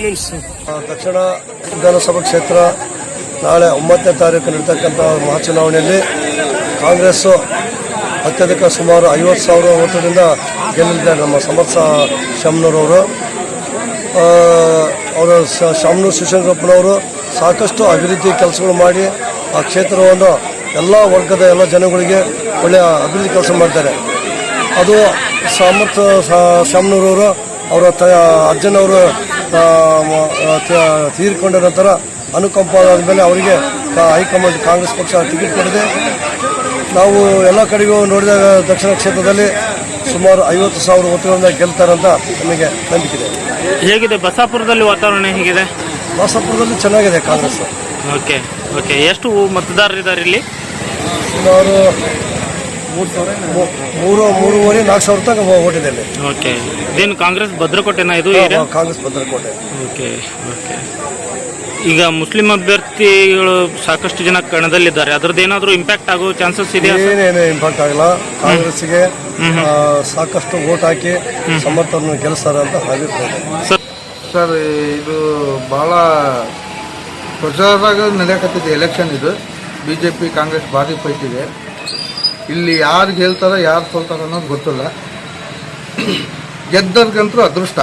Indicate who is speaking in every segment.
Speaker 1: ದಕ್ಷಿಣ ವಿಧಾನಸಭಾ ಕ್ಷೇತ್ರ ನಾಳೆ 9ನೇ ತಾರೀಕು ನಡೆತಕ್ಕಂಥ ಮಹಾಚುನಾವಣೆಯಲ್ಲಿ ಕಾಂಗ್ರೆಸ್ ಅತ್ಯಧಿಕ ಸುಮಾರು 50,000 ಓಟದಿಂದ ಗೆಲ್ಲಲಿದ್ದಾರೆ. ನಮ್ಮ ಸಮರ್ಥ ಶಾಮನೂರವರು ಶಾಮನೂರು ಶಿವಶಂಕರಪ್ಪನವರು ಸಾಕಷ್ಟು ಅಭಿವೃದ್ಧಿ ಕೆಲಸಗಳು ಮಾಡಿ ಆ ಕ್ಷೇತ್ರವನ್ನು ಎಲ್ಲ ವರ್ಗದ ಎಲ್ಲ ಜನಗಳಿಗೆ ಒಳ್ಳೆಯ ಅಭಿವೃದ್ಧಿ ಕೆಲಸ ಮಾಡ್ತಾರೆ. ಅದು ಸಮರ್ಥ ಶಾಮನೂರವರು ಅವರ ಅಜ್ಜನವರು ತೀರಿಕೊಂಡ ನಂತರ ಅನುಕಂಪ ಆದಮೇಲೆ ಅವರಿಗೆ ಹೈಕಮಾಂಡ್ ಕಾಂಗ್ರೆಸ್ ಪಕ್ಷ ಟಿಕೆಟ್ ಕೊಟ್ಟಿದೆ. ನಾವು ಎಲ್ಲ ಕಡೆಗೂ ನೋಡಿದಾಗ ದಕ್ಷಿಣ ಕ್ಷೇತ್ರದಲ್ಲಿ ಸುಮಾರು 50,000 ಓಟುಗಳಿಂದ ಗೆಲ್ತಾರಂತ ನಮಗೆ ನಂಬಿಕೆ ಇದೆ.
Speaker 2: ಹೇಗಿದೆ ಬಸಾಪುರದಲ್ಲಿ ವಾತಾವರಣ ಹೇಗಿದೆ?
Speaker 1: ಬಸಾಪುರದಲ್ಲಿ ಚೆನ್ನಾಗಿದೆ ಕಾಂಗ್ರೆಸ್.
Speaker 2: ಓಕೆ ಓಕೆ ಎಷ್ಟು ಮತದಾರರಿದ್ದಾರೆ ಇಲ್ಲಿ?
Speaker 1: ಸುಮಾರು 3,500-4,000 ತನಕ ಓಟಿದೆ.
Speaker 2: ಓಕೆ, ಇದೇನು ಕಾಂಗ್ರೆಸ್ ಭದ್ರಕೋಟೆನಾ ಇದು?
Speaker 1: ಕಾಂಗ್ರೆಸ್ ಭದ್ರಕೋಟೆ.
Speaker 2: Okay okay. ಈಗ ಮುಸ್ಲಿಂ ಅಭ್ಯರ್ಥಿಗಳು ಸಾಕಷ್ಟು ಜನ ಕಣದಲ್ಲಿದ್ದಾರೆ, ಅದ್ರದ್ದು ಏನಾದರೂ ಇಂಪ್ಯಾಕ್ಟ್ ಆಗೋ ಚಾನ್ಸಸ್ ಇದೆಯಾ?
Speaker 1: ಏನೇನು ಇಂಪ್ಯಾಕ್ಟ್ ಆಗಲ್ಲ. ಕಾಂಗ್ರೆಸ್ಗೆ ಸಾಕಷ್ಟು ವೋಟ್ ಹಾಕಿ ಸಮರ್ಥವನ್ನು ಗೆಲ್ಲಿಸ್ತಾರೆ ಅಂತ ಆಗಿರ್ತದೆ.
Speaker 3: ಸರ್, ಇದು ಬಹಳ ಪ್ರಚಾರದಾಗ ನಡೆಯಕತ್ತಿದೆ ಎಲೆಕ್ಷನ್. ಇದು ಬಿಜೆಪಿ ಕಾಂಗ್ರೆಸ್ ಭಾರಿ ಫೈಟ್ ಇದೆ. ಇಲ್ಲಿ ಯಾರು ಗೆಲ್ತಾರ ಯಾರು ಸೋಲ್ತಾರ ಅನ್ನೋದು ಗೊತ್ತಿಲ್ಲ. ಗೆದ್ದರ್ಗಂತೂ ಅದೃಷ್ಟ.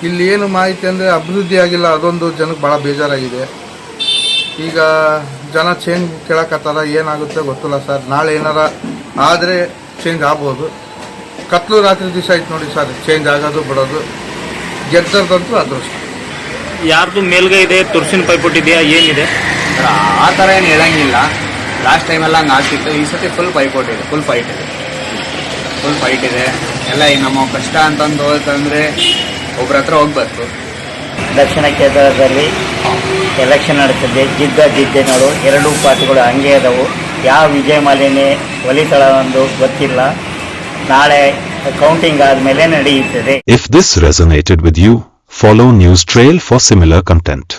Speaker 3: ಇಲ್ಲಿ ಏನು ಮಾಹಿತಿ ಅಂದರೆ ಅಭಿವೃದ್ಧಿ ಆಗಿಲ್ಲ, ಅದೊಂದು ಜನಕ್ಕೆ ಭಾಳ ಬೇಜಾರಾಗಿದೆ. ಈಗ ಜನ ಚೇಂಜ್ ಕೇಳಕತ್ತಾರ, ಏನಾಗುತ್ತೆ ಗೊತ್ತಿಲ್ಲ ಸರ್. ನಾಳೆ ಏನಾರ ಆದರೆ ಚೇಂಜ್ ಆಗ್ಬೋದು. ಕತ್ಲು ರಾತ್ರಿ ದಿವಸ ಆಯ್ತು ನೋಡಿ ಸರ್, ಚೇಂಜ್ ಆಗೋದು ಬಿಡೋದು. ಗೆದ್ದರ್ದಂತೂ ಅದೃಷ್ಟ.
Speaker 2: ಯಾರ್ದು ಮೇಲ್ಗೈ ಇದೆ, ತುರ್ಸಿನ ಪೈಪೋಟ್ ಇದೆಯಾ, ಏನಿದೆ?
Speaker 4: ಆ ಥರ ಏನು ಹೇಳಂಗಿಲ್ಲ. ಲಾಸ್ಟ್ ಟೈಮೆಲ್ಲ ಹಂಗೆ ಆಗ್ತಿತ್ತು. ಈ ಸತಿ ಫುಲ್ ಪೈಪೋಟ್ ಇದೆ, ಫುಲ್ ಫೈಟ್ ಇದೆ. ಎಲ್ಲ ಈಗ ನಮ್ಮ ಕಷ್ಟ ಅಂತಂದು ಹೋಯ್ತಂದರೆ ಒಬ್ರ ಹತ್ರ ಹೋಗ್ಬೇಕು.
Speaker 5: ದಕ್ಷಿಣ ಕ್ಷೇತ್ರದಲ್ಲಿ ಎಲೆಕ್ಷನ್ ನಡೀತಿದೆ. ಜಿದ್ದಿನವರು ಎರಡೂ ಪಾರ್ಟಿಗಳು ಹಂಗೆ ಇದಾವು. ಯಾವ ವಿಜಯ ಮಾಲಿನಿ ಒಲಿತಳ ಒಂದು ಗೊತ್ತಿಲ್ಲ. ನಾಳೆ ಕೌಂಟಿಂಗ್ ಆದಮೇಲೆ ನಡೆಯುತ್ತದೆ.
Speaker 6: If this resonated with you, follow News Trail for similar content.